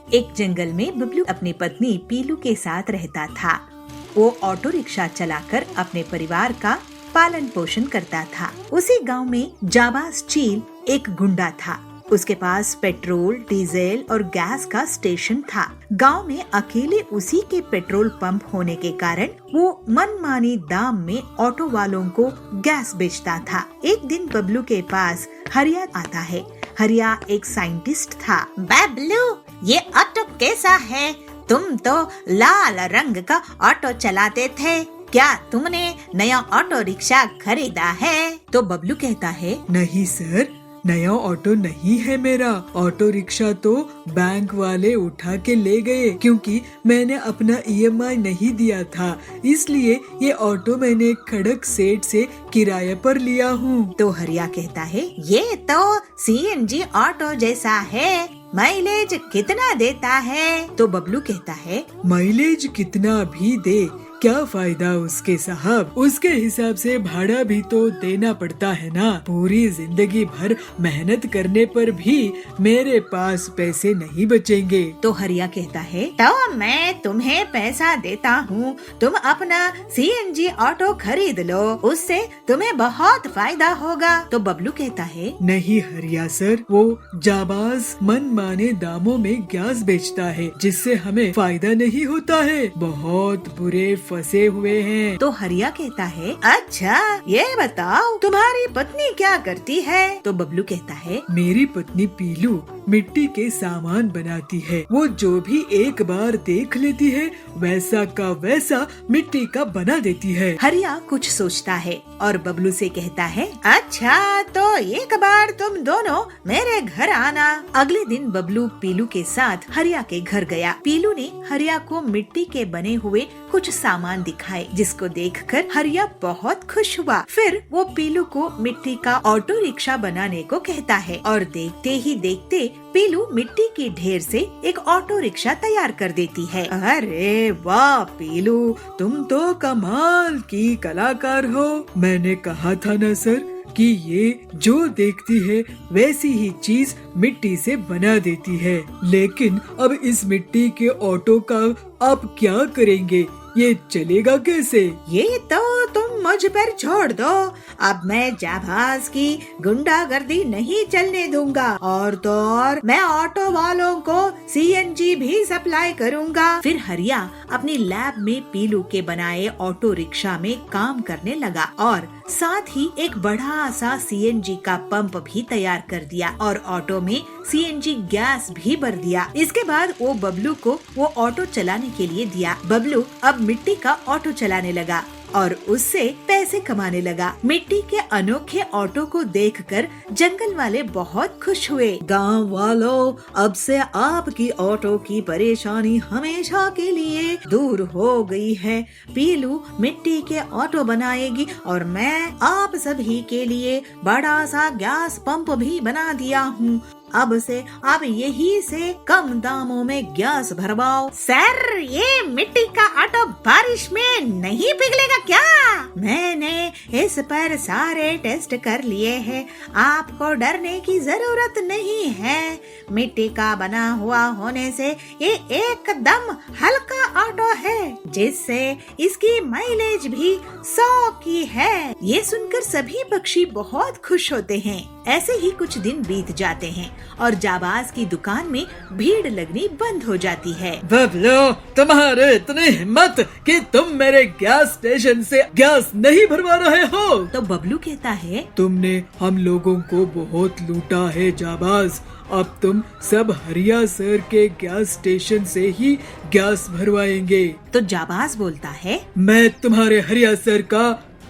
एक जंगल में बबलू अपनी पत्नी पीलू के साथ रहता था। वो ऑटो रिक्शा चलाकर अपने परिवार का पालन पोषण करता था। उसी गांव में जाबाज चील एक गुंडा था। उसके पास पेट्रोल, डीजल और गैस का स्टेशन था। गांव में अकेले उसी के पेट्रोल पंप होने के कारण वो मनमानी दाम में ऑटो वालों को गैस बेचता था। एक दिन बबलू के पास हरिया आता है। हरिया एक साइंटिस्ट था। बबलू, ये ऑटो कैसा है? तुम तो लाल रंग का ऑटो चलाते थे, क्या तुमने नया ऑटो रिक्शा खरीदा है? तो बबलू कहता है, नहीं सर, नया ऑटो नहीं है मेरा। ऑटो रिक्शा तो बैंक वाले उठा के ले गए, क्योंकि मैंने अपना ईएमआई नहीं दिया था, इसलिए ये ऑटो मैंने खड़क सेठ से किराए पर लिया हूँ। तो हरिया कहता है, ये तो सीएनजी ऑटो जैसा है, माइलेज कितना देता है? तो बबलू कहता है, माइलेज कितना भी दे, क्या फायदा उसके साहब, उसके हिसाब से भाड़ा भी तो देना पड़ता है ना। पूरी जिंदगी भर मेहनत करने पर भी मेरे पास पैसे नहीं बचेंगे। तो हरिया कहता है, तो मैं तुम्हें पैसा देता हूँ, तुम अपना सीएनजी ऑटो खरीद लो, उससे तुम्हें बहुत फायदा होगा। तो बबलू कहता है, नहीं हरिया सर, वो जाबाज मनमाने दामों में गैस बेचता है, जिससे हमें फायदा नहीं होता है। बहुत बुरे फंसे हुए हैं। तो हरिया कहता है, अच्छा ये बताओ तुम्हारी पत्नी क्या करती है? तो बबलू कहता है, मेरी पत्नी पीलू मिट्टी के सामान बनाती है। वो जो भी एक बार देख लेती है वैसा का वैसा मिट्टी का बना देती है। हरिया कुछ सोचता है और बबलू से कहता है, अच्छा तो एक बार तुम दोनों मेरे घर आना। अगले दिन बबलू पीलू के साथ हरिया के घर गया। पीलू ने हरिया को मिट्टी के बने हुए कुछ सामान दिखाए, जिसको देखकर हरिया बहुत खुश हुआ। फिर वो पीलू को मिट्टी का ऑटो रिक्शा बनाने को कहता है और देखते ही देखते पीलू मिट्टी के ढेर से एक ऑटो रिक्शा तैयार कर देती है। अरे वाह पीलू, तुम तो कमाल की कलाकार हो। मैंने कहा था ना सर कि ये जो देखती है वैसी ही चीज मिट्टी से बना देती है। लेकिन अब इस मिट्टी के ऑटो का आप क्या करेंगे? ये चलेगा कैसे? ये तो तुम मुझ पर छोड़ दो। अब मैं जाबाज की गुंडागर्दी नहीं चलने दूंगा, और तो और मैं ऑटो वालों को सीएनजी भी सप्लाई करूंगा। फिर हरिया अपनी लैब में पीलू के बनाए ऑटो रिक्शा में काम करने लगा और साथ ही एक बड़ा सा सीएनजी का पंप भी तैयार कर दिया और ऑटो में सीएनजी गैस भी भर दिया। इसके बाद वो बबलू को वो ऑटो चलाने के लिए दिया। बबलू अब मिट्टी का ऑटो चलाने लगा और उससे पैसे कमाने लगा। मिट्टी के अनोखे ऑटो को देखकर जंगल वाले बहुत खुश हुए। गांव वालों, अब से आपकी ऑटो की परेशानी हमेशा के लिए दूर हो गई है। पीलू मिट्टी के ऑटो बनाएगी और मैं आप सभी के लिए बड़ा सा गैस पंप भी बना दिया हूँ। अब से आप यही से कम दामों में गैस भरवाओ। सर, ये मिट्टी का ऑटो बारिश में नहीं पिघलेगा क्या? मैंने इस पर सारे टेस्ट कर लिए हैं, आपको डरने की जरूरत नहीं है। मिट्टी का बना हुआ होने से ये एकदम हल्का ऑटो है, जिससे इसकी माइलेज भी 100 की है। ये सुनकर सभी पक्षी बहुत खुश होते हैं। ऐसे ही कुछ दिन बीत जाते हैं और जाबाज की दुकान में भीड़ लगनी बंद हो जाती है। बबलू, तुम्हारे इतनी हिम्मत कि तुम मेरे गैस स्टेशन से गैस नहीं भरवा रहे हो? तो बबलू कहता है, तुमने हम लोगों को बहुत लूटा है जाबाज। अब तुम सब हरिया सर के गैस स्टेशन से ही गैस भरवाएंगे। तो जाबाज बोलता है, मैं तुम्हारे हरिया सर का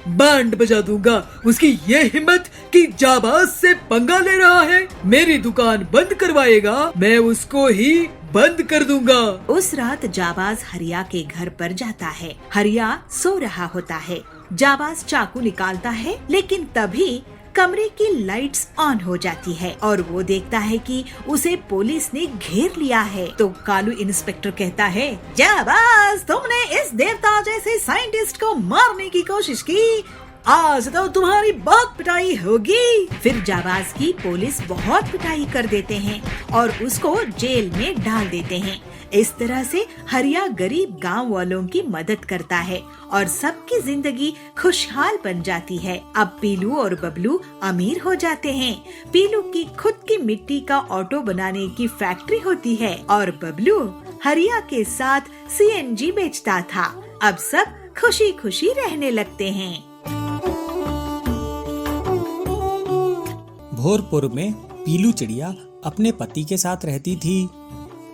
बैंड बजा दूंगा। उसकी ये हिम्मत कि जाबाज से पंगा ले रहा है, मेरी दुकान बंद करवाएगा, मैं उसको ही बंद कर दूंगा। उस रात जाबाज हरिया के घर पर जाता है। हरिया सो रहा होता है। जाबाज चाकू निकालता है, लेकिन तभी कमरे की लाइट्स ऑन हो जाती है और वो देखता है कि उसे पुलिस ने घेर लिया है। तो कालू इंस्पेक्टर कहता है, जाबाज, तुमने इस देवता जैसे साइंटिस्ट को मारने की कोशिश की, आज तो तुम्हारी बहुत पिटाई होगी। फिर जाबाज की पुलिस बहुत पिटाई कर देते हैं और उसको जेल में डाल देते हैं। इस तरह से हरिया गरीब गांव वालों की मदद करता है और सबकी जिंदगी खुशहाल बन जाती है। अब पीलू और बबलू अमीर हो जाते हैं। पीलू की खुद की मिट्टी का ऑटो बनाने की फैक्ट्री होती है और बबलू हरिया के साथ सीएनजी बेचता था। अब सब खुशी खुशी रहने लगते हैं। भोरपुर में पीलू चिड़िया अपने पति के साथ रहती थी।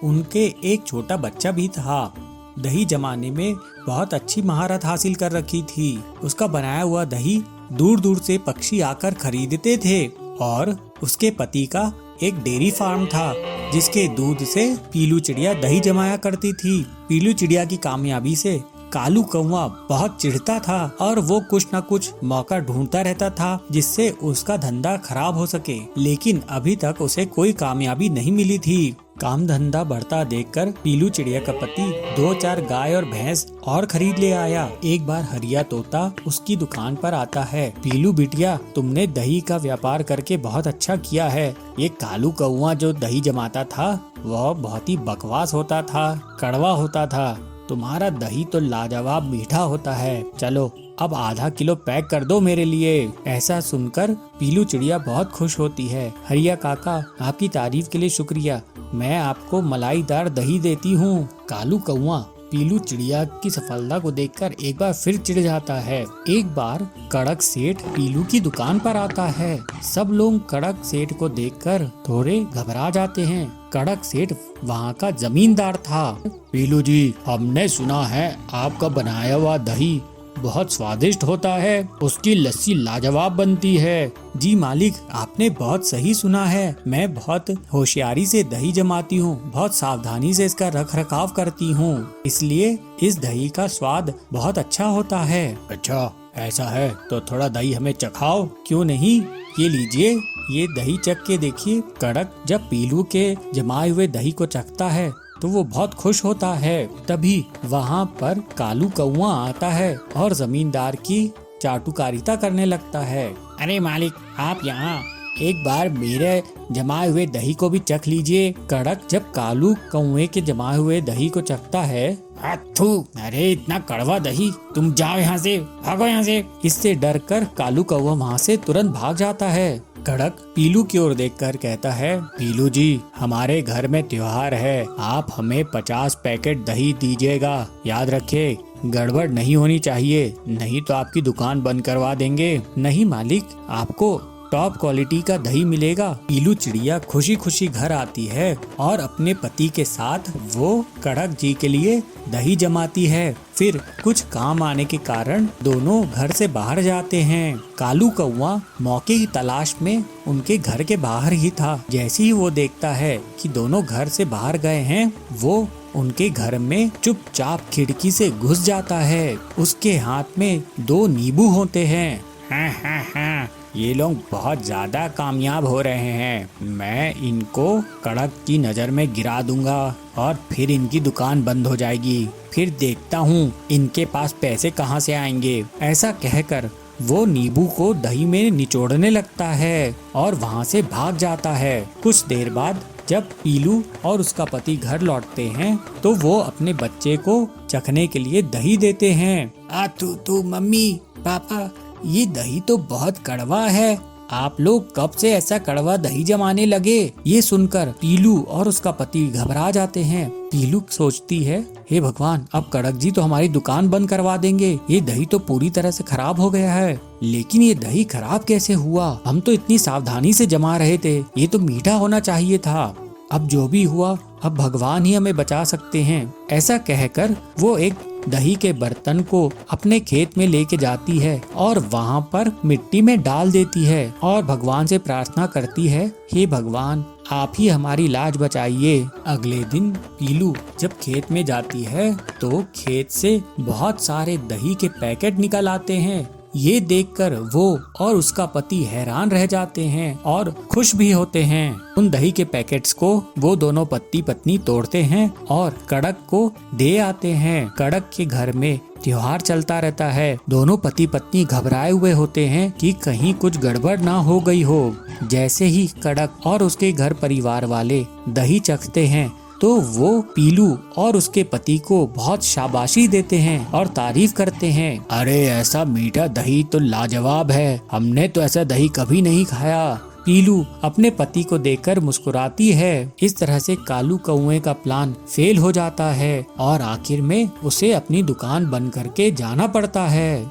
उनके एक छोटा बच्चा भी था। दही जमाने में बहुत अच्छी महारत हासिल कर रखी थी। उसका बनाया हुआ दही दूर दूर से पक्षी आकर खरीदते थे और उसके पति का एक डेयरी फार्म था जिसके दूध से पीलू चिड़िया दही जमाया करती थी। पीलू चिड़िया की कामयाबी से कालू कौवा बहुत चिढ़ता था और वो कुछ न कुछ मौका ढूंढता रहता था जिससे उसका धंधा खराब हो सके, लेकिन अभी तक उसे कोई कामयाबी नहीं मिली थी। काम धंधा बढ़ता देखकर पीलू चिड़िया का पति 2-4 गाय और भैंस और खरीद ले आया। एक बार हरिया तोता उसकी दुकान पर आता है। पीलू बिटिया, तुमने दही का व्यापार करके बहुत अच्छा किया है। ये कालू कौवा जो दही जमाता था वह बहुत ही बकवास होता था, कड़वा होता था। तुम्हारा दही तो लाजवाब मीठा होता है। चलो अब आधा किलो पैक कर दो मेरे लिए। ऐसा सुनकर पीलू चिड़िया बहुत खुश होती है। हरिया काका, आपकी तारीफ के लिए शुक्रिया। मैं आपको मलाईदार दही देती हूँ। कालू कौवा पीलू चिड़िया की सफलता को देखकर एक बार फिर चिढ़ जाता है। एक बार कड़क सेठ पीलू की दुकान पर आता है। सब लोग कड़क सेठ को देखकर थोड़े घबरा जाते हैं। कड़क सेठ वहाँ का जमींदार था। पीलू जी, हमने सुना है आपका बनाया हुआ दही बहुत स्वादिष्ट होता है। उसकी लस्सी लाजवाब बनती है। जी मालिक, आपने बहुत सही सुना है। मैं बहुत होशियारी से दही जमाती हूँ, बहुत सावधानी से इसका रख रखाव करती हूँ, इसलिए इस दही का स्वाद बहुत अच्छा होता है। अच्छा ऐसा है तो थोड़ा दही हमें चखाओ। क्यों नहीं, ये लीजिए, ये दही चख के देखिए। कड़क जब पीलू के जमाए हुए दही को चखता है तो वो बहुत खुश होता है। तभी वहाँ पर कालू कौवा आता है और जमींदार की चाटुकारिता करने लगता है। अरे मालिक, आप यहाँ एक बार मेरे जमाए हुए दही को भी चख लीजिए। कड़क जब कालू कौवे के जमाए हुए दही को चखता है, अथू, अरे इतना कड़वा दही, तुम जाओ यहाँ से, भागो यहाँ से। इससे डरकर कालू कौवा वहाँ से तुरंत भाग जाता है। कड़क पीलू की ओर देखकर कहता है, पीलू जी, हमारे घर में त्योहार है, आप हमें 50 पैकेट दही दीजिएगा। याद रखे, गड़बड़ नहीं होनी चाहिए, नहीं तो आपकी दुकान बंद करवा देंगे। नहीं मालिक, आपको टॉप क्वालिटी का दही मिलेगा। पीलू चिड़िया खुशी खुशी घर आती है और अपने पति के साथ वो कड़क जी के लिए दही जमाती है। फिर कुछ काम आने के कारण दोनों घर से बाहर जाते हैं। कालू कौवा मौके की तलाश में उनके घर के बाहर ही था। जैसे ही वो देखता है कि दोनों घर से बाहर गए हैं, वो उनके घर में चुपचाप खिड़की से घुस जाता है। उसके हाथ में 2 नींबू होते हैं। हाँ, ये लोग बहुत ज्यादा कामयाब हो रहे हैं। मैं इनको कड़क की नजर में गिरा दूंगा और फिर इनकी दुकान बंद हो जाएगी। फिर देखता हूँ इनके पास पैसे कहाँ से आएंगे। ऐसा कहकर वो नींबू को दही में निचोड़ने लगता है और वहाँ से भाग जाता है। कुछ देर बाद जब पीलू और उसका पति घर लौटते हैं तो वो अपने बच्चे को चखने के लिए दही देते हैं। तू मम्मी, पापा, ये दही तो बहुत कड़वा है। आप लोग कब से ऐसा कड़वा दही जमाने लगे? ये सुनकर पीलू और उसका पति घबरा जाते हैं। पीलू सोचती है, हे भगवान, अब कड़क जी तो हमारी दुकान बंद करवा देंगे। ये दही तो पूरी तरह से खराब हो गया है। लेकिन ये दही खराब कैसे हुआ? हम तो इतनी सावधानी से जमा रहे थे, ये तो मीठा होना चाहिए था। अब जो भी हुआ, अब भगवान ही हमें बचा सकते हैं। ऐसा कहकर वो एक दही के बर्तन को अपने खेत में लेके जाती है और वहाँ पर मिट्टी में डाल देती है और भगवान से प्रार्थना करती है, हे भगवान, आप ही हमारी लाज बचाइए। अगले दिन पीलू जब खेत में जाती है तो खेत से बहुत सारे दही के पैकेट निकल आते हैं। ये देखकर वो और उसका पति हैरान रह जाते हैं और खुश भी होते हैं। उन दही के पैकेट्स को वो दोनों पति पत्नी तोड़ते हैं और कड़क को दे आते हैं। कड़क के घर में त्योहार चलता रहता है। दोनों पति पत्नी घबराए हुए होते हैं कि कहीं कुछ गड़बड़ ना हो गई हो। जैसे ही कड़क और उसके घर परिवार वाले दही चखते हैं तो वो पीलू और उसके पति को बहुत शाबाशी देते हैं और तारीफ करते हैं। अरे ऐसा मीठा दही तो लाजवाब है, हमने तो ऐसा दही कभी नहीं खाया। पीलू अपने पति को देखकर मुस्कुराती है। इस तरह से कालू कौए का प्लान फेल हो जाता है और आखिर में उसे अपनी दुकान बंद करके जाना पड़ता है।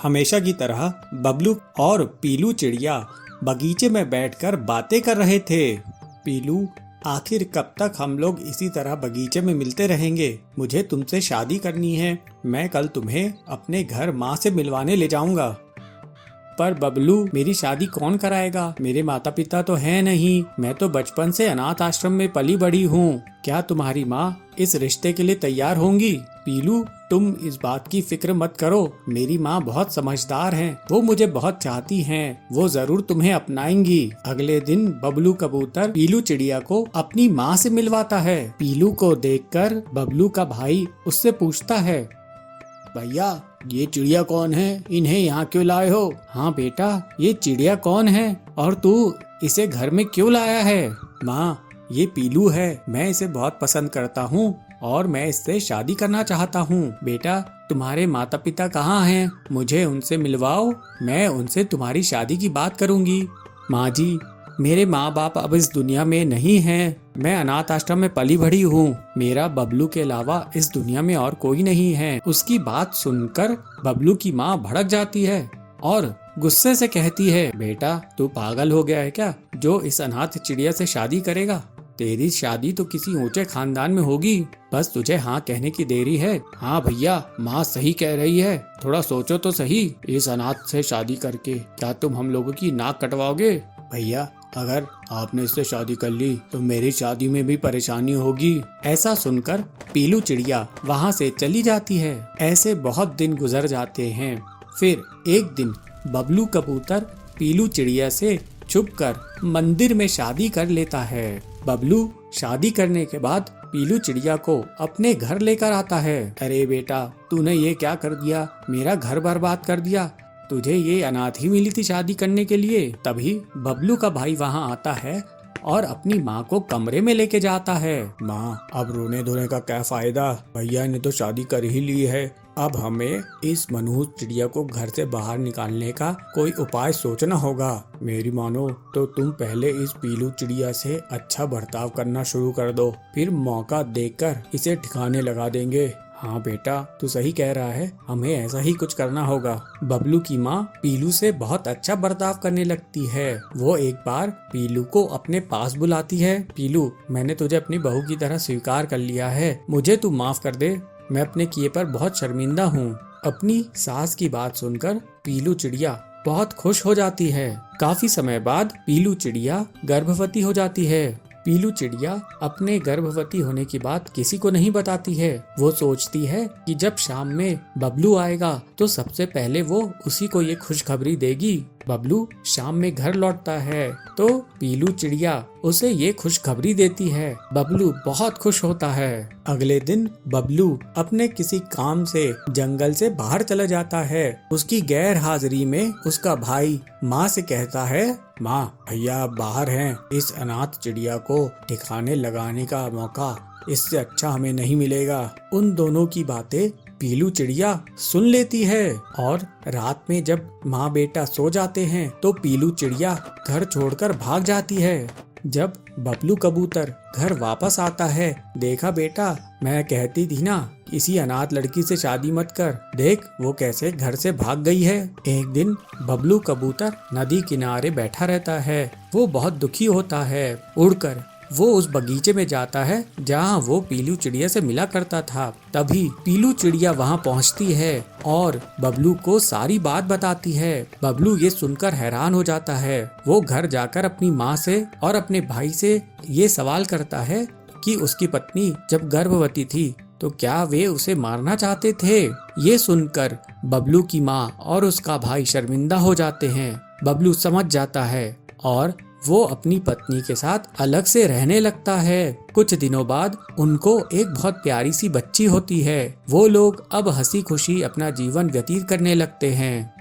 हमेशा की तरह बबलू और पीलू चिड़िया बगीचे में बैठकर बातें कर रहे थे। पीलू, आखिर कब तक हम लोग इसी तरह बगीचे में मिलते रहेंगे? मुझे तुमसे शादी करनी है। मैं कल तुम्हें अपने घर माँ से मिलवाने ले जाऊंगा। पर बबलू, मेरी शादी कौन कराएगा? मेरे माता पिता तो हैं नहीं। मैं तो बचपन से अनाथ आश्रम में पली बड़ी हूँ। क्या तुम्हारी माँ इस रिश्ते के लिए तैयार होंगी? पीलू, तुम इस बात की फिक्र मत करो। मेरी माँ बहुत समझदार हैं। वो मुझे बहुत चाहती हैं। वो जरूर तुम्हें अपनाएंगी। अगले दिन बबलू कबूतर पीलू चिड़िया को अपनी माँ से मिलवाता है। पीलू को देखकर बबलू का भाई उससे पूछता है, भैया ये चिड़िया कौन है? इन्हें यहाँ क्यों लाए हो? हाँ बेटा, ये चिड़िया कौन है और तू इसे घर में क्यों लाया है? माँ, ये पीलू है। मैं इसे बहुत पसंद करता हूँ और मैं इससे शादी करना चाहता हूँ। बेटा, तुम्हारे माता पिता कहाँ हैं? मुझे उनसे मिलवाओ। मैं उनसे तुम्हारी शादी की बात करूँगी। माँ जी, मेरे माँ बाप अब इस दुनिया में नहीं हैं। मैं अनाथ आश्रम में पली बढ़ी हूँ। मेरा बबलू के अलावा इस दुनिया में और कोई नहीं है। उसकी बात सुनकर बबलू की माँ भड़क जाती है और गुस्से से कहती है, बेटा तू पागल हो गया है क्या, जो इस अनाथ चिड़िया से शादी करेगा? तेरी शादी तो किसी ऊंचे खानदान में होगी। बस तुझे हाँ कहने की देरी है। हाँ भैया, माँ सही कह रही है। थोड़ा सोचो तो सही। इस अनाथ से शादी करके क्या तुम हम लोगों की नाक कटवाओगे? भैया, अगर आपने इससे शादी कर ली तो मेरी शादी में भी परेशानी होगी। ऐसा सुनकर पीलू चिड़िया वहाँ से चली जाती है। ऐसे बहुत दिन गुजर जाते हैं। फिर एक दिन बबलू कबूतर पीलू चिड़िया से छुपकर मंदिर में शादी कर लेता है। बबलू शादी करने के बाद पीलू चिड़िया को अपने घर लेकर आता है। अरे बेटा, तूने ये क्या कर दिया? मेरा घर बर्बाद कर दिया। तुझे ये अनाथ ही मिली थी शादी करने के लिए? तभी बबलू का भाई वहाँ आता है और अपनी माँ को कमरे में लेके जाता है। माँ, अब रोने धोने का क्या फायदा? भैया ने तो शादी कर ही ली है। अब हमें इस मनहूस चिड़िया को घर से बाहर निकालने का कोई उपाय सोचना होगा। मेरी मानो तो तुम पहले इस पीलू चिड़िया से अच्छा बर्ताव करना शुरू कर दो, फिर मौका देखकर इसे ठिकाने लगा देंगे। हाँ बेटा, तू सही कह रहा है, हमें ऐसा ही कुछ करना होगा। बबलू की माँ पीलू से बहुत अच्छा बर्ताव करने लगती है। वो एक बार पीलू को अपने पास बुलाती है। पीलू, मैंने तुझे अपनी बहू की तरह स्वीकार कर लिया है। मुझे तू माफ कर दे। मैं अपने किए पर बहुत शर्मिंदा हूँ। अपनी सास की बात सुनकर पीलू चिड़िया बहुत खुश हो जाती है। काफी समय बाद पीलू चिड़िया गर्भवती हो जाती है। पीलू चिड़िया अपने गर्भवती होने की बात किसी को नहीं बताती है। वो सोचती है कि जब शाम में बबलू आएगा तो सबसे पहले वो उसी को ये खुशखबरी देगी। बबलू शाम में घर लौटता है तो पीलू चिड़िया उसे ये खुशखबरी देती है। बबलू बहुत खुश होता है। अगले दिन बबलू अपने किसी काम से जंगल से बाहर चला जाता है। उसकी गैर हाजिरी में उसका भाई माँ से कहता है, माँ, भैया बाहर हैं। इस अनाथ चिड़िया को ठिकाने लगाने का मौका इससे अच्छा हमें नहीं मिलेगा। उन दोनों की बातें पीलू चिड़िया सुन लेती है और रात में जब माँ बेटा सो जाते हैं तो पीलू चिड़िया घर छोड़कर भाग जाती है। जब बबलू कबूतर घर वापस आता है, देखा बेटा, मैं कहती थी ना, किसी अनाथ लड़की से शादी मत कर। देख वो कैसे घर से भाग गई है। एक दिन बबलू कबूतर नदी किनारे बैठा रहता है। वो बहुत दुखी होता है। उड़कर वो उस बगीचे में जाता है जहाँ वो पीलू चिड़िया से मिला करता था। तभी पीलू चिड़िया वहाँ पहुँचती है और बबलू को सारी बात बताती है। बबलू ये सुनकर हैरान हो जाता है। वो घर जाकर अपनी माँ से और अपने भाई से ये सवाल करता है कि उसकी पत्नी जब गर्भवती थी तो क्या वे उसे मारना चाहते थे? ये सुनकर बबलू की माँ और उसका भाई शर्मिंदा हो जाते हैं। बबलू समझ जाता है और वो अपनी पत्नी के साथ अलग से रहने लगता है। कुछ दिनों बाद उनको एक बहुत प्यारी सी बच्ची होती है। वो लोग अब हंसी खुशी अपना जीवन व्यतीत करने लगते हैं।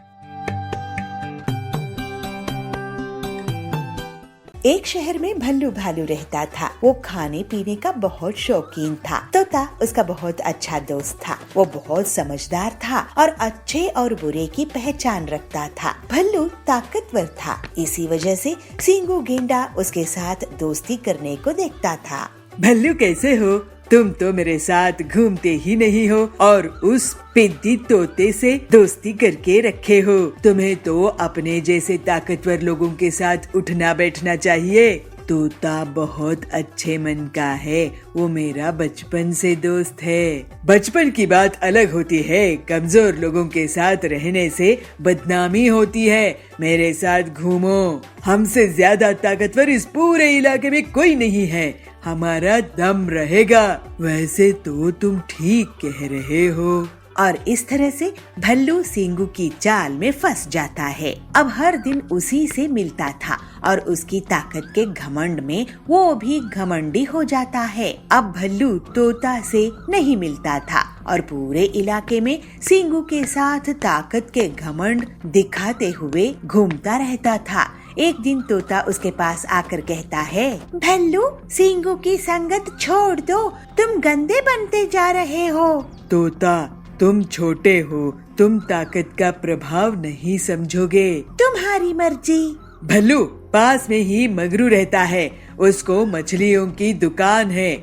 एक शहर में भल्लू भालू रहता था। वो खाने पीने का बहुत शौकीन था। तोता उसका बहुत अच्छा दोस्त था। वो बहुत समझदार था और अच्छे और बुरे की पहचान रखता था। भल्लू ताकतवर था, इसी वजह से सींगू गेंडा उसके साथ दोस्ती करने को देखता था। भल्लू कैसे हो? तुम तो मेरे साथ घूमते ही नहीं हो और उस पिद्दी तोते से दोस्ती करके रखे हो। तुम्हें तो अपने जैसे ताकतवर लोगों के साथ उठना बैठना चाहिए। तोता बहुत अच्छे मन का है, वो मेरा बचपन से दोस्त है। बचपन की बात अलग होती है, कमजोर लोगों के साथ रहने से बदनामी होती है। मेरे साथ घूमो, हमसे ज्यादा ताकतवर इस पूरे इलाके में कोई नहीं है, हमारा दम रहेगा। वैसे तो तुम ठीक कह रहे हो। और इस तरह से भल्लू सींगू की चाल में फंस जाता है। अब हर दिन उसी से मिलता था और उसकी ताकत के घमंड में वो भी घमंडी हो जाता है। अब भल्लू तोता से नहीं मिलता था और पूरे इलाके में सींगू के साथ ताकत के घमंड दिखाते हुए घूमता रहता था। एक दिन तोता उसके पास आकर कहता है, भल्लू सींगू की संगत छोड़ दो, तुम गंदे बनते जा रहे हो। तोता, तुम छोटे हो, तुम ताकत का प्रभाव नहीं समझोगे। तुम्हारी मर्जी। भल्लू, पास में ही मगरू रहता है, उसको मछलियों की दुकान है।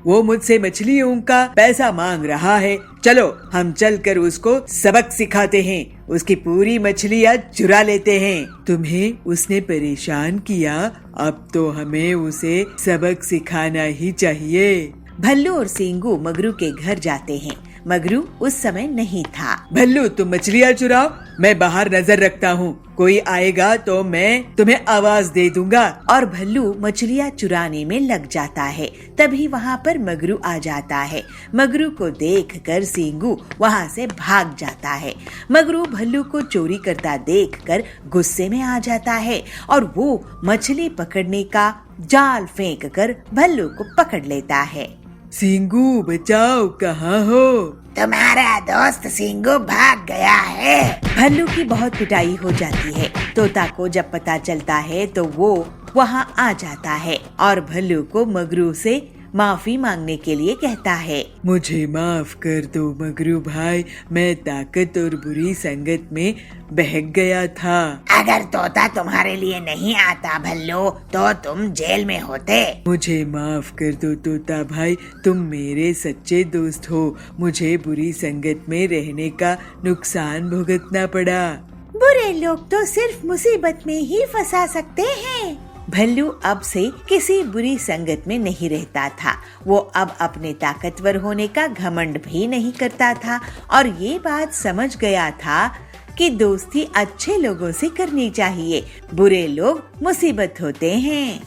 वो मुझसे मछलियों का पैसा मांग रहा है। चलो हम चलकर उसको सबक सिखाते हैं, उसकी पूरी मछलियाँ चुरा लेते हैं। तुम्हें उसने परेशान किया, अब तो हमें उसे सबक सिखाना ही चाहिए। भल्लू और सींगू मगरू के घर जाते हैं। मगरू उस समय नहीं था। भल्लू, तुम मछलियाँ चुराओ, मैं बाहर नजर रखता हूँ, कोई आएगा तो मैं तुम्हें आवाज दे दूंगा। और भल्लू मछलियाँ चुराने में लग जाता है। तभी वहाँ पर मगरू आ जाता है। मगरू को देखकर सींगू वहाँ से भाग जाता है। मगरू भल्लू को चोरी करता देखकर गुस्से में आ जाता है और वो मछली पकड़ने का जाल फेंक कर भल्लू को पकड़ लेता है। सींगू, बचाओ, कहाँ हो? तुम्हारा दोस्त सींगू भाग गया है। भल्लू की बहुत पिटाई हो जाती है। तोता को जब पता चलता है तो वो वहाँ आ जाता है और भल्लू को मगरू से माफी मांगने के लिए कहता है। मुझे माफ कर दो मगरू भाई, मैं ताकत और बुरी संगत में बहक गया था। अगर तोता तुम्हारे लिए नहीं आता भल्लू तो तुम जेल में होते। मुझे माफ कर दो तोता भाई, तुम मेरे सच्चे दोस्त हो। मुझे बुरी संगत में रहने का नुकसान भुगतना पड़ा। बुरे लोग तो सिर्फ मुसीबत में ही फंसा सकते हैं। भल्लू अब से किसी बुरी संगत में नहीं रहता था। वो अब अपने ताकतवर होने का घमंड भी नहीं करता था और ये बात समझ गया था कि दोस्ती अच्छे लोगों से करनी चाहिए, बुरे लोग मुसीबत होते हैं।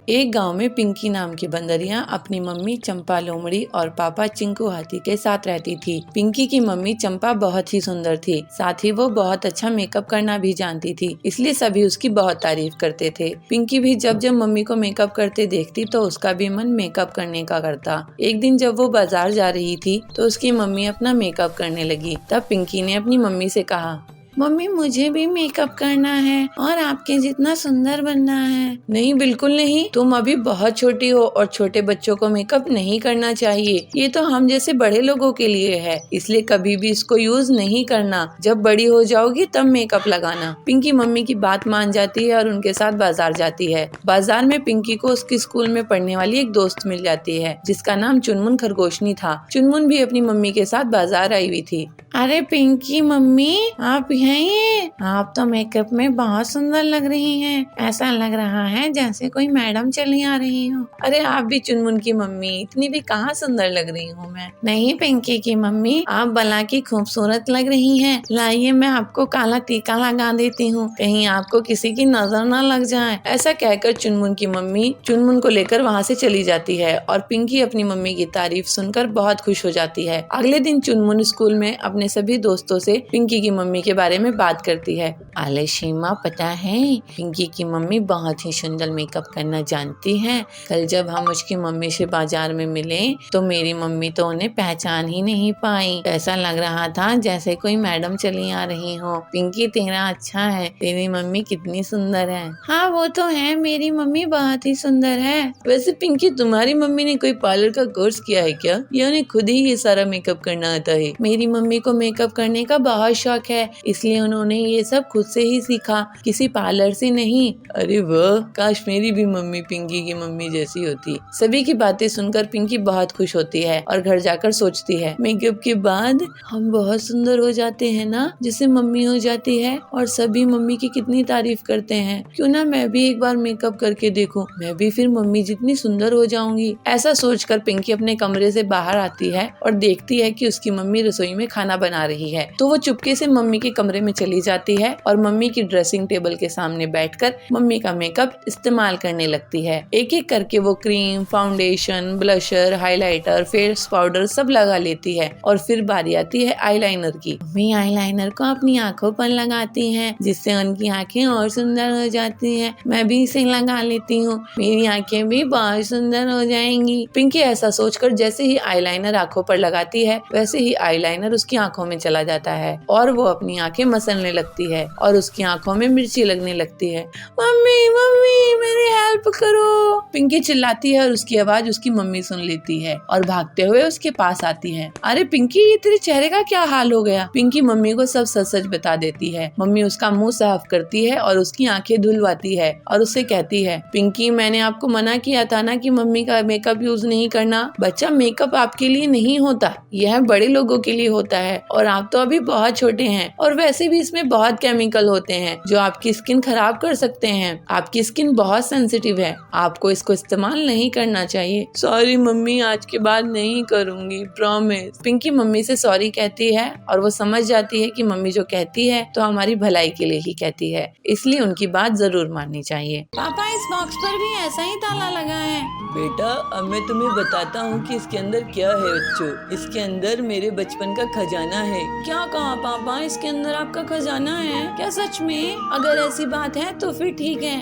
एक गांव में पिंकी नाम की बंदरियां अपनी मम्मी चंपा लोमड़ी और पापा चिंकू हाथी के साथ रहती थी। पिंकी की मम्मी चंपा बहुत ही सुंदर थी, साथ ही वो बहुत अच्छा मेकअप करना भी जानती थी, इसलिए सभी उसकी बहुत तारीफ करते थे। पिंकी भी जब जब मम्मी को मेकअप करते देखती तो उसका भी मन मेकअप करने का करता। एक दिन जब वो बाजार जा रही थी तो उसकी मम्मी अपना मेकअप करने लगी। तब पिंकी ने अपनी मम्मी से कहा, मम्मी मुझे भी मेकअप करना है और आपके जितना सुंदर बनना है। नहीं, बिल्कुल नहीं, तुम अभी बहुत छोटी हो और छोटे बच्चों को मेकअप नहीं करना चाहिए। ये तो हम जैसे बड़े लोगों के लिए है, इसलिए कभी भी इसको यूज नहीं करना। जब बड़ी हो जाओगी तब मेकअप लगाना। पिंकी मम्मी की बात मान जाती है और उनके साथ बाजार जाती है। बाजार में पिंकी को उसके स्कूल में पढ़ने वाली एक दोस्त मिल जाती है जिसका नाम चुनमुन खरगोशनी था। चुनमुन भी अपनी मम्मी के साथ बाजार आई हुई थी। अरे पिंकी मम्मी, आप हैं ये? आप तो मेकअप में बहुत सुंदर लग रही हैं। ऐसा लग रहा है जैसे कोई मैडम चली आ रही हो। अरे आप भी चुनमुन की मम्मी, इतनी भी कहाँ सुंदर लग रही हूँ मैं। नहीं पिंकी की मम्मी, आप भला की खूबसूरत लग रही हैं। लाइए मैं आपको काला टीका लगा देती हूँ, कहीं आपको किसी की नजर ना लग जाए। ऐसा कहकर चुनमुन की मम्मी चुनमुन को लेकर वहाँ से चली जाती है और पिंकी अपनी मम्मी की तारीफ सुनकर बहुत खुश हो जाती है। अगले दिन चुनमुन स्कूल में अपने सभी दोस्तों से पिंकी की मम्मी के बारे में बात करती है। अले शीमा, पता है पिंकी की मम्मी बहुत ही सुंदर मेकअप करना जानती है। कल जब हम उसकी मम्मी से बाजार में मिले तो मेरी मम्मी तो उन्हें पहचान ही नहीं पाई। ऐसा लग रहा था जैसे कोई मैडम चली आ रही हो। पिंकी तेरा अच्छा है, तेरी मम्मी कितनी सुंदर है। हाँ वो तो है, मेरी मम्मी बहुत ही सुंदर है। वैसे पिंकी तुम्हारी मम्मी ने कोई पार्लर का कोर्स किया है क्या, या उन्हें खुद ही ये सारा मेकअप करना आता है? मेरी मम्मी को मेकअप करने का बहुत शौक है, इसलिए उन्होंने ये सब खुद से ही सीखा, किसी पार्लर से नहीं। अरे वाह, काश मेरी भी मम्मी पिंकी की मम्मी जैसी होती। सभी की बातें सुनकर पिंकी बहुत खुश होती है और घर जाकर सोचती है मेकअप के बाद हम बहुत सुंदर हो जाते हैं ना, जैसे मम्मी हो जाती है। और सभी मम्मी की कितनी तारीफ करते हैं, क्यों ना मैं भी एक बार मेकअप करके देखूं, मैं भी फिर मम्मी जितनी सुंदर हो जाऊंगी। ऐसा सोचकर पिंकी अपने कमरे से बाहर आती है और देखती है कि उसकी मम्मी रसोई में खाना बना रही है। तो वो चुपके से मम्मी के कमरे में चली जाती है और मम्मी की ड्रेसिंग टेबल के सामने बैठकर मम्मी का मेकअप इस्तेमाल करने लगती है। एक एक करके वो cream, foundation, blusher, highlighter, face powder सब लगा लेती है और फिर बारी आती है आईलाइनर की। मम्मी आईलाइनर को अपनी आंखों पर लगाती हैं, जिससे उनकी आंखें और सुंदर हो जाती हैं। मैं भी इसे लगा लेती हूँ, मेरी आंखें भी बहुत सुंदर हो जाएंगी। पिंकी ऐसा सोचकर जैसे ही आईलाइनर आंखों पर लगाती है वैसे ही आईलाइनर उसकी आंखों में चला जाता है और वो अपनी आंखें मसलने लगती है और उसकी आंखों में मिर्ची लगने लगती है। मम्मी मम्मी मेरी हेल्प करो, पिंकी चिल्लाती है और उसकी आवाज उसकी मम्मी सुन लेती है और भागते हुए उसके पास आती है। अरे पिंकी, ये तेरे चेहरे का क्या हाल हो गया? पिंकी मम्मी को सब सच सच बता देती है। मम्मी उसका मुंह साफ करती है और उसकी आंखें धुलवाती है और उससे कहती है, पिंकी मैंने आपको मना किया था ना कि मम्मी का मेकअप यूज नहीं करना। बच्चा, मेकअप आपके लिए नहीं होता, यह बड़े लोगों के लिए होता है और आप तो अभी बहुत छोटे हैं और वैसे भी इसमें बहुत केमिकल होते हैं जो आपकी स्किन खराब कर सकते हैं। आपकी स्किन बहुत सेंसिटिव है, आपको इसको इस्तेमाल नहीं करना चाहिए। सॉरी मम्मी, आज के बाद नहीं करूंगी, प्रॉमिस। पिंकी मम्मी से सॉरी कहती है और वो समझ जाती है कि मम्मी जो कहती है तो हमारी भलाई के लिए ही कहती है, इसलिए उनकी बात जरूर माननी चाहिए। पापा, इस बॉक्स पर भी ऐसा ही ताला लगा है। बेटा, अब मैं तुम्हें बताता हूँ कि इसके अंदर क्या है बच्चों। इसके अंदर मेरे बचपन का खजाना है। क्या कहा पापा, इसके अंदर आपका खजाना है? क्या सच में? अगर ऐसी बात है तो फिर ठीक है।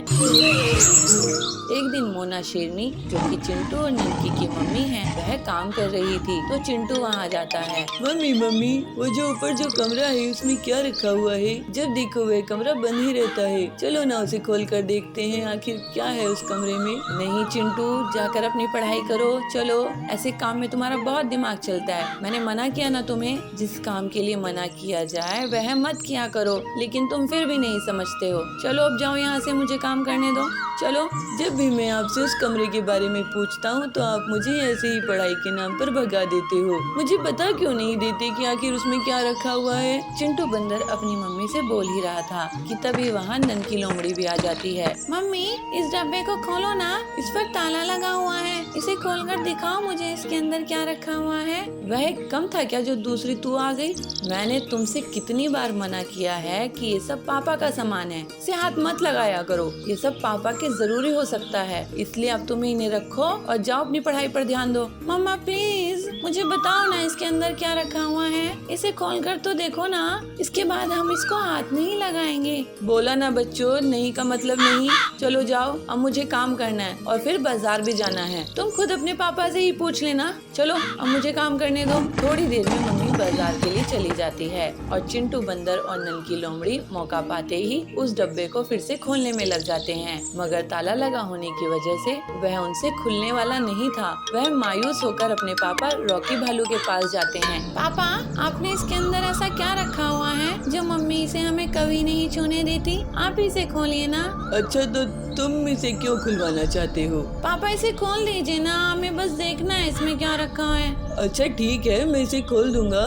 एक दिन मोना शेरनी, जो कि चिंटू और नंकी की मम्मी है, वह काम कर रही थी तो चिंटू वहाँ जाता है। मम्मी मम्मी, वो जो ऊपर जो कमरा है उसमें क्या रखा हुआ है? जब देखो वह कमरा बंद ही रहता है, चलो ना उसे खोल कर देखते हैं आखिर क्या है उस कमरे में। नहीं चिंटू, जाकर अपनी पढ़ाई करो, चलो। ऐसे काम में तुम्हारा बहुत दिमाग चलता है, मैंने मना किया ना तुम्हें। जिस काम के लिए मना किया जाए वह मत किया करो, लेकिन तुम फिर भी नहीं समझते हो। चलो अब जाओ यहाँ से, मुझे काम करने दो, चलो। जब भी मैं आपसे उस कमरे के बारे में पूछता हूँ तो आप मुझे ऐसे ही पढ़ाई के नाम पर भगा देते हो। मुझे बता क्यों नहीं देते कि आखिर उसमें क्या रखा हुआ है? चिंटू बंदर अपनी मम्मी से बोल ही रहा था कि तभी वहाँ ननकी लोमड़ी भी आ जाती है। मम्मी, इस डब्बे को खोलो ना, इस पर ताला लगा हुआ है, इसे खोलकर दिखाओ मुझे इसके अंदर क्या रखा हुआ है। वह कम था क्या जो दूसरी तू आ गई? मैंने तुमसे कितनी बार मना किया है कि ये सब पापा का सामान है, इसे हाथ मत लगाया करो, ये सब पापा के जरूरी हो सकता है, इसलिए अब तुम्हें इन्हें रखो और जाओ अपनी पढ़ाई पर ध्यान दो। मम्मा प्लीज मुझे बताओ ना इसके अंदर क्या रखा हुआ है, इसे खोलकर तो देखो ना, इसके बाद हम इसको हाथ नहीं लगाएंगे। बोला ना बच्चों, नहीं का मतलब नहीं। चलो जाओ, अब मुझे काम करना है और फिर बाजार भी जाना है, तुम खुद अपने पापा से ही पूछ लेना। चलो अब मुझे काम करने दो। थोड़ी देर में मम्मी बाजार के लिए चली जाती है और चिंटू बंदर और ननकी लोमड़ी मौका पाते ही उस डब्बे को फिर से खोलने में लग जाते हैं, मगर ताला लगा होने की वजह से वह उनसे खुलने वाला नहीं था। वह मायूस होकर अपने पापा रॉकी भालू के पास जाते हैं। पापा, आपने इसके अंदर ऐसा क्या रखा हुआ है जो मम्मी इसे हमें कभी नहीं छूने देती? आप इसे खोलिए ना। अच्छा, तो तुम इसे क्यों खुलवाना चाहते हो? पापा इसे खोल दीजिए ना, हमें बस देखना है इसमें क्या रखा है। अच्छा ठीक है, मैं इसे खोल दूंगा,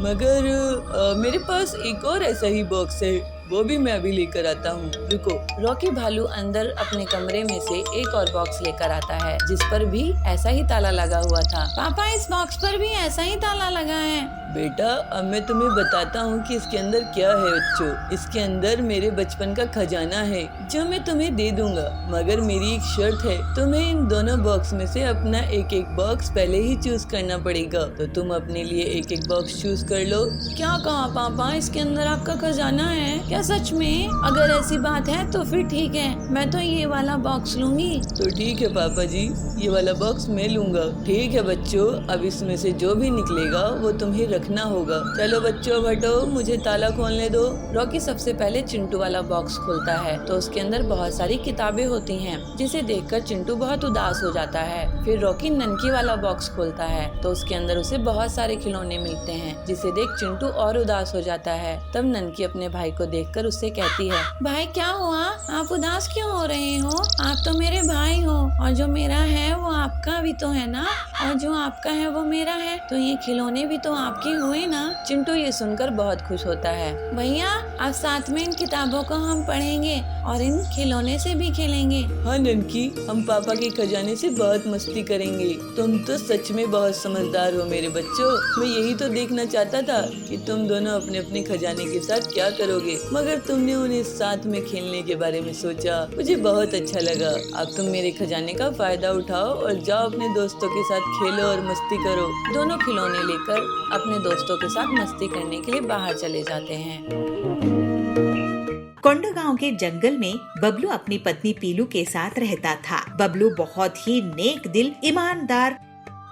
मगर मेरे पास एक और ऐसा ही बॉक्स है, वो भी मैं अभी लेकर आता हूँ, रुको। रॉकी भालू अंदर अपने कमरे में से एक और बॉक्स लेकर आता है जिस पर भी ऐसा ही ताला लगा हुआ था। पापा, इस बॉक्स पर भी ऐसा ही ताला लगा है। बेटा, अब मैं तुम्हें बताता हूँ कि इसके अंदर क्या है बच्चों। इसके अंदर मेरे बचपन का खजाना है जो मैं तुम्हें दे दूंगा, मगर मेरी एक शर्त है, तुम्हें इन दोनों बॉक्स में से अपना एक एक बॉक्स पहले ही चूज करना पड़ेगा। तो तुम अपने लिए एक एक बॉक्स चूज कर लो। क्या कहा पापा, इसके अंदर आपका खजाना है? क्या सच में? अगर ऐसी बात है तो फिर ठीक है, मैं तो ये वाला बॉक्स लूंगी। तो ठीक है पापा जी, ये वाला बॉक्स मैं लूंगा। ठीक है बच्चों, अब इसमें से जो भी निकलेगा वो तुम्हें रखना होगा। चलो बच्चों हटो, मुझे ताला खोलने दो। रॉकी सबसे पहले चिंटू वाला बॉक्स खोलता है तो उसके अंदर बहुत सारी किताबें होती हैं, जिसे देखकर चिंटू बहुत उदास हो जाता है। फिर रॉकी ननकी वाला बॉक्स खोलता है तो उसके अंदर उसे बहुत सारे खिलौने मिलते हैं, जिसे देख चिंटू और उदास हो जाता है। तब ननकी अपने भाई को देखकर उससे कहती है, भाई क्या हुआ, आप उदास क्यों हो रहे हो? आप तो मेरे भाई हो, और जो मेरा है वो आपका भी तो है ना, और जो आपका है वो मेरा है, तो ये खिलौने भी तो आपके हुए ना। चिंटू ये सुनकर बहुत खुश होता है। भैया, अब साथ में इन किताबों को हम पढ़ेंगे और इन खिलौने से भी खेलेंगे। हाँ ननकी, हम पापा के खजाने से बहुत मस्ती करेंगे। तुम तो सच में बहुत समझदार हो मेरे बच्चों। मैं यही तो देखना चाहता था कि तुम दोनों अपने अपने खजाने के साथ क्या करोगे, मगर तुमने उन्हें साथ में खेलने के बारे में सोचा। मुझे बहुत अच्छा लगा। अब तुम मेरे खजाने का फायदा उठाओ और जाओ अपने दोस्तों के साथ खेलो और मस्ती करो। दोनों खिलौने लेकर अपने दोस्तों के साथ मस्ती करने के लिए बाहर चले जाते हैं। कोंडागांव के जंगल में बबलू अपनी पत्नी पीलू के साथ रहता था। बबलू बहुत ही नेक दिल, ईमानदार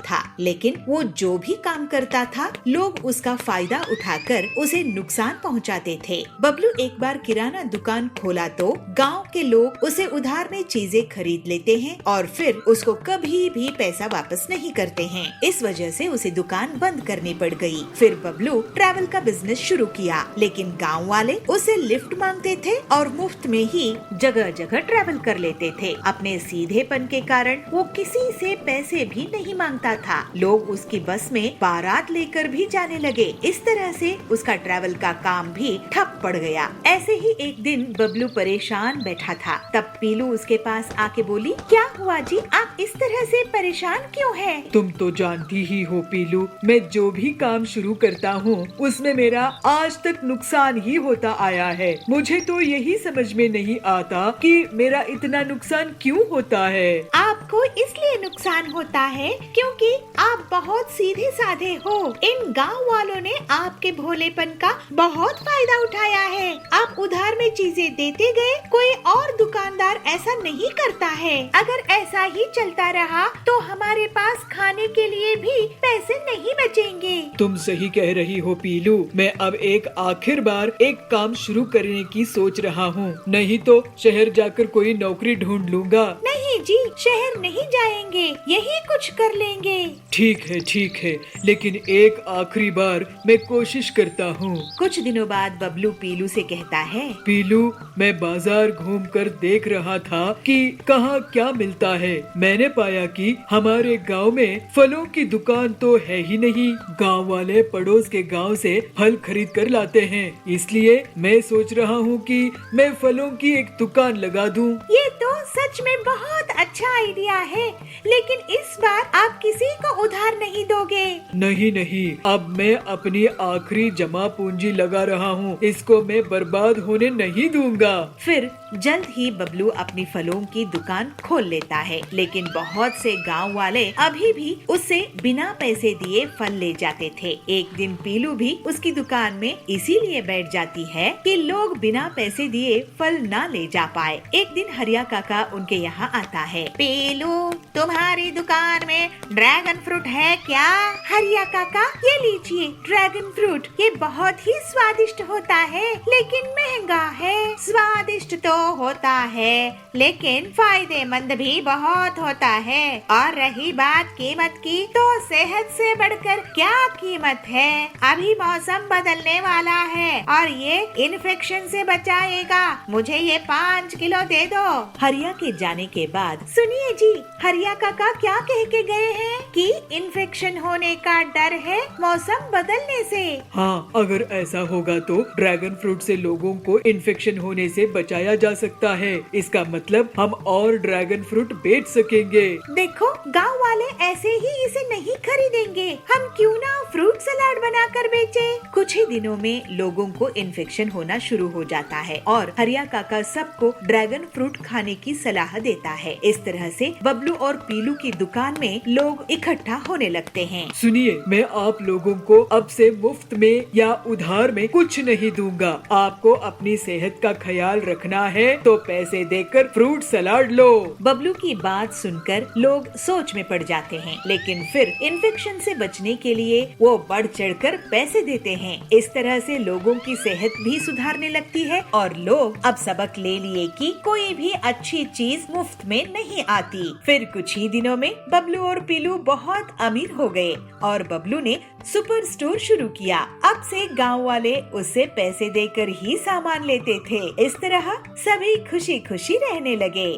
था, लेकिन वो जो भी काम करता था लोग उसका फायदा उठाकर उसे नुकसान पहुंचाते थे। बबलू एक बार किराना दुकान खोला तो गांव के लोग उसे उधार में चीजें खरीद लेते हैं और फिर उसको कभी भी पैसा वापस नहीं करते हैं। इस वजह से उसे दुकान बंद करनी पड़ गई। फिर बबलू ट्रैवल का बिजनेस शुरू किया, लेकिन गाँव वाले उसे लिफ्ट मांगते थे और मुफ्त में ही जगह जगह ट्रैवल कर लेते थे। अपने सीधेपन के कारण वो किसी से पैसे भी नहीं मांगता था। लोग उसकी बस में बारात लेकर भी जाने लगे। इस तरह से उसका ट्रैवल का काम भी ठप पड़ गया। ऐसे ही एक दिन बबलू परेशान बैठा था। तब पीलू उसके पास आके बोली, क्या हुआ जी, आप इस तरह से परेशान क्यों हैं? तुम तो जानती ही हो पीलू, मैं जो भी काम शुरू करता हूँ उसमें मेरा आज तक नुकसान ही होता आया है। मुझे तो यही समझ में नहीं आता कि मेरा इतना नुकसान क्यों होता है। आपको इसलिए नुकसान होता है क्योंकि आप बहुत सीधे साधे हो। इन गांव वालों ने आपके भोलेपन का बहुत फायदा उठाया है। आप उधार में चीजें देते गए, कोई और दुकानदार ऐसा नहीं करता है। अगर ऐसा ही चलता रहा तो हमारे पास खाने के लिए भी पैसे नहीं बचेंगे। तुम सही कह रही हो पीलू, मैं अब एक आखिर बार एक काम शुरू करने की सोच रहा हूँ, नहीं तो शहर जाकर कोई नौकरी ढूंढ लूंगा। नहीं जी, शहर नहीं जाएंगे, यही कुछ कर लेंगे। ठीक है, लेकिन एक आखिरी बार मैं कोशिश करता हूँ। कुछ दिनों बाद बबलू पीलू से कहता है, पीलू, मैं बाजार घूमकर देख रहा था कि कहाँ क्या मिलता है। मैंने पाया कि हमारे गांव में फलों की दुकान तो है ही नहीं। गांव वाले पड़ोस के गांव से फल खरीद कर लाते हैं, इसलिए मैं सोच रहा हूँ कि मैं फलों की एक दुकान लगा दूँ। ये तो सच में बहुत अच्छा आइडिया है, लेकिन इस बार आप किसी को उधार नहीं दोगे। नहीं, अब मैं अपनी आखिरी जमा पूंजी लगा रहा हूँ, इसको मैं बर्बाद होने नहीं दूंगा। फिर जल्द ही बबलू अपनी फलों की दुकान खोल लेता है, लेकिन बहुत से गांव वाले अभी भी उससे बिना पैसे दिए फल ले जाते थे। एक दिन पीलू भी उसकी दुकान में इसीलिए बैठ जाती है कि लोग बिना पैसे दिए फल ना ले जा पाए। एक दिन हरिया काका उनके यहाँ आता है। पीलू, तुम्हारी दुकान में ड्रैगन फ्रूट है क्या? हरिया काका, ये लीजिए ड्रैगन फ्रूट, ये बहुत ही स्वादिष्ट होता है, लेकिन महंगा है। स्वादिष्ट तो होता है, लेकिन फायदेमंद भी बहुत होता है। और रही बात कीमत की, तो सेहत से बढ़कर क्या कीमत है। अभी मौसम बदलने वाला है और ये इन्फेक्शन से बचाएगा। मुझे ये 5 किलो दे दो। हरिया के जाने के बाद सुनिए जी, हरिया काका क्या कह के गए हैं कि इन्फेक्शन होने का डर है मौसम बदलने से। हाँ, अगर ऐसा होगा तो ड्रैगन फ्रूट से लोगों को इन्फेक्शन होने से बचाया जा सकता है। इसका मतलब हम और ड्रैगन फ्रूट बेच सकेंगे। देखो, गांव वाले ऐसे ही इसे नहीं खरीदेंगे। हम क्यों ना फ्रूट सलाद बनाकर बेचे। कुछ ही दिनों में लोगों को इन्फेक्शन होना शुरू हो जाता है और हरिया काका सबको ड्रैगन फ्रूट खाने की सलाह देता है। इस तरह से बबलू और पीलू की दुकान में लोग इकट्ठा होने लगते हैं। सुनिए, मैं आप लोगों को अब से मुफ्त में या उधार में कुछ नहीं दूंगा। आपको अपनी सेहत का ख्याल रखना है तो पैसे देकर फ्रूट सलाद लो। बबलू की बात सुनकर लोग सोच में पड़ जाते हैं, लेकिन फिर इन्फेक्शन से बचने के लिए वो बढ़ चढ़कर पैसे देते हैं। इस तरह से लोगों की सेहत भी सुधारने लगती है और लोग अब सबक ले लिए कि कोई भी अच्छी चीज मुफ्त में नहीं आती। फिर कुछ ही दिनों में बबलू और पीलू बहुत अमीर हो गए और बबलू ने सुपर स्टोर शुरू किया। अब से गांव वाले उससे पैसे देकर ही सामान लेते थे। इस तरह सभी खुशी खुशी रहने लगे।